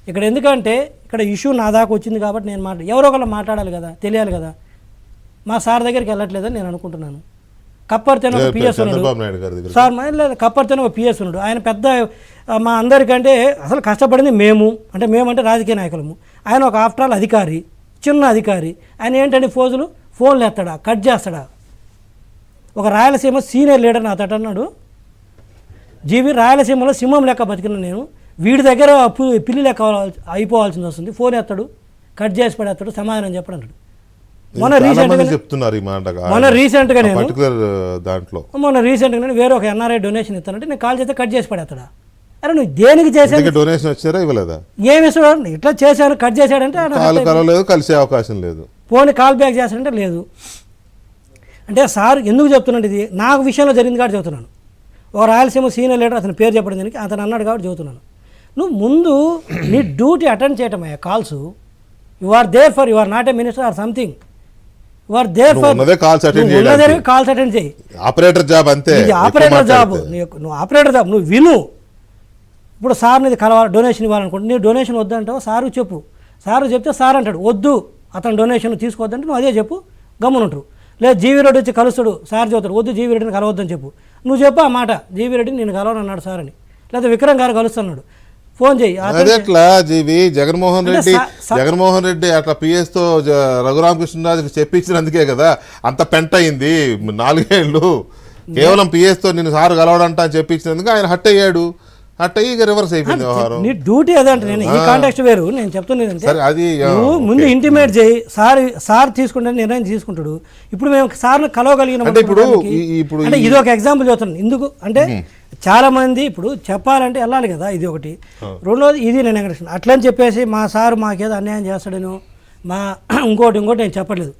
ఇక్కడ ఎందుకంటే ఇక్కడ ఇష్యూ నా దాకా వచ్చింది కాబట్టి నేను ఎవరో ఒకళ్ళు మాట్లాడాలి కదా, తెలియాలి కదా. మా సార్ దగ్గరికి వెళ్ళట్లేదని నేను అనుకుంటున్నాను. కప్పర్తెన ఒక పిఎస్ ఉన్నాడు సార్, లేదు కప్పర్తెన ఒక పిఎస్ ఉన్నాడు. ఆయన పెద్ద మా అందరికంటే అసలు కష్టపడింది మేమంటే రాజకీయ నాయకులము. ఆయన ఒక ఆఫ్టర్ ఆల్ అధికారి, చిన్న అధికారి. ఆయన ఏంటంటే ఫోన్లు ఎత్తాడా, కట్ చేస్తాడా. ఒక రాయలసీమ సీనియర్ లీడర్ నా తట అన్నాడు, జీవి రాయలసీమలో సింహం లెక్క బతికిన నేను, వీడి దగ్గర పిల్లి లెక్క అయిపోవాల్సింది వస్తుంది. ఫోన్ ఎత్తాడు, కట్ చేసి పడేస్తాడు, సమాధానం చెప్పడు అన్నాడు. మొన్న రీసెంట్గా నేను వేరే ఒక ఎన్ఆర్ఐ డొనేషన్ ఇస్తానంటే నేను కాల్ చేస్తే కట్ చేసి పడేస్తాడా. అరే నువ్వు దేనికి చేశాను, డొనేషన్ వచ్చారా ఇవ్వలేదా, ఏమి ఇస్తాడు, ఇట్లా చేశాను కట్ చేశాడంటే కలిసే అవకాశం లేదు, ఫోన్ కాల్ బ్యాక్ చేస్తాడంటే లేదు. అంటే సార్ ఎందుకు చెప్తున్నాడు, ఇది నాకు విషయంలో జరిగింది కాబట్టి చెబుతున్నాను. ఒక రాయలసీమ సీనియర్ లీడర్ అతని పేరు చెప్పడం దానికి అతను అన్నాడు కాబట్టి చెబుతున్నాను. నువ్వు ముందు నీ డ్యూటీ అటెండ్ చేయటం అయ్యా. Calls you are there for, you are not a minister or something, you are there for calls attend చేయి. ఆపరేటర్ జాబ్ అంతే, ఆపరేటర్ జాబ్, నువ్వు ఆపరేటర్ జాబ్, నువ్వు విను. ఇప్పుడు సార్ నీది కలవాలి, డొనేషన్ ఇవ్వాలనుకుంటే నీ డొనేషన్ వద్దంటావు, సారు చెప్పు. సారు చెప్తే సార్ అంటాడు వద్దు అతను డొనేషన్ తీసుకోవద్దంటే నువ్వు అదే చెప్పు, గమ్మునుంటారు. లేదు జీవీ రెడ్డి వచ్చి కలుస్తాడు, సార్ చెబుతాడు వద్దు జీవీ రెడ్డిని కలవద్దని చెప్పు, నువ్వు చెప్పు ఆ మాట, జీవీ రెడ్డిని నేను కలవను అన్నాడు సార్ అని, లేదా విక్రమ్ గారు కలుస్తున్నాడు, ఫోన్ చేయి. అట్లా జీవి జగన్మోహన్ రెడ్డి అట్లా పిఎస్ తో రఘురామకృష్ణరాజు చెప్పించినందుకే కదా అంత పెంట అయింది. 4 ఏళ్ళు కేవలం పిఎస్ తో నేను సార్ కలవడంట అని చెప్పించినందుకు ఆయన హట్ అయ్యాడు. అట్టయి రివర్స్ అయిపోయింది వ్యవహారం. నీ డ్యూటీ అదంటే నేను ఈ కాంటాక్ట్ వేరు, నేను చెప్తున్నది అది నువ్వు ముందు ఇంటిమేట్ చేయి. సార్ తీసుకుంటే నిర్ణయం తీసుకుంటాడు. ఇప్పుడు మేము సార్ని కలవగలిగిన అంటే ఇది ఒక ఎగ్జాంపుల్ చెప్తున్నాను. ఎందుకు అంటే చాలా మంది ఇప్పుడు చెప్పాలంటే వెళ్ళాలి కదా, ఇది ఒకటి. రెండోది ఇది నేను ఎక్కడ అట్లని చెప్పేసి మా సార్ మాకేదో అన్యాయం చేస్తాడేనో ఇంకోటి నేను చెప్పట్లేదు.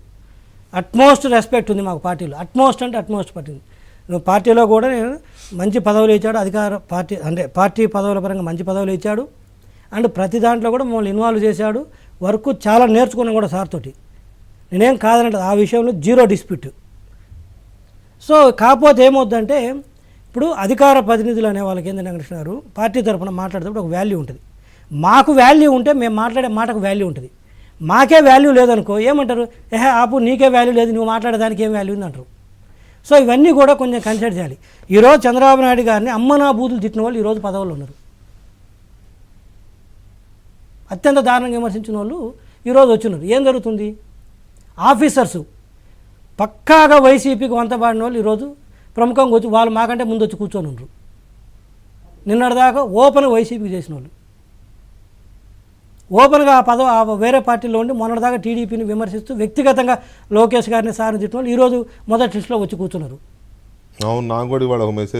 అట్మోస్ట్ రెస్పెక్ట్ ఉంది మాకు పార్టీలో, అట్మోస్ట్ అంటే అట్మోస్ట్ పట్టింది. నువ్వు పార్టీలో కూడా నేను మంచి పదవులు ఇచ్చాడు, అధికార పార్టీ అంటే పార్టీ పదవుల పరంగా మంచి పదవులు ఇచ్చాడు. అండ్ ప్రతి దాంట్లో కూడా మమ్మల్ని ఇన్వాల్వ్ చేశాడు. వర్క్ చాలా నేర్చుకున్నాం కూడా సార్ తోటి, నేనేం కాదనంటే ఆ విషయంలో జీరో డిస్ప్యూట్. సో కాకపోతే ఏమవుద్దంటే ఇప్పుడు అధికార ప్రతినిధులు అనే వాళ్ళకి ఏంటంటే వెంకటేశ్వర గారు పార్టీ తరఫున మాట్లాడేటప్పుడు ఒక వాల్యూ ఉంటుంది. మాకు వాల్యూ ఉంటే మేము మాట్లాడే మాటకు వాల్యూ ఉంటుంది. మాకే వాల్యూ లేదనుకో ఏమంటారు, ఆపు నీకే వాల్యూ లేదు, నువ్వు మాట్లాడేదానికి ఏం వాల్యూ ఉంది అంటారు. సో ఇవన్నీ కూడా కొంచెం కన్సిడర్ చేయాలి. ఈరోజు చంద్రబాబు నాయుడు గారిని అమ్మనా బూతులు తిట్టిన వాళ్ళు ఈరోజు పదవుల్లో ఉన్నారు. అత్యంత దారుణంగా విమర్శించిన వాళ్ళు ఈరోజు వచ్చినారు. ఏం జరుగుతుంది, ఆఫీసర్సు పక్కాగా వైసీపీకి వంతబాడిన వాళ్ళు ఈరోజు ప్రముఖంగా వచ్చి వాళ్ళు మాకంటే ముందు వచ్చి కూర్చొని ఉండరు. నిన్నటిదాకా ఓపెన్ వైసీపీకి చేసిన వాళ్ళు ఓపెన్గా ఆ వేరే పార్టీలో ఉండి మొన్నటిదాకా టీడీపీని విమర్శిస్తూ వ్యక్తిగతంగా లోకేష్ గారిని సార్ని తిట్టిన వాళ్ళు ఈరోజు మొదటి లిస్టులో వచ్చి కూర్చున్నారు. అవును, నాకు కూడా ఇవాళ ఒక మెసేజ్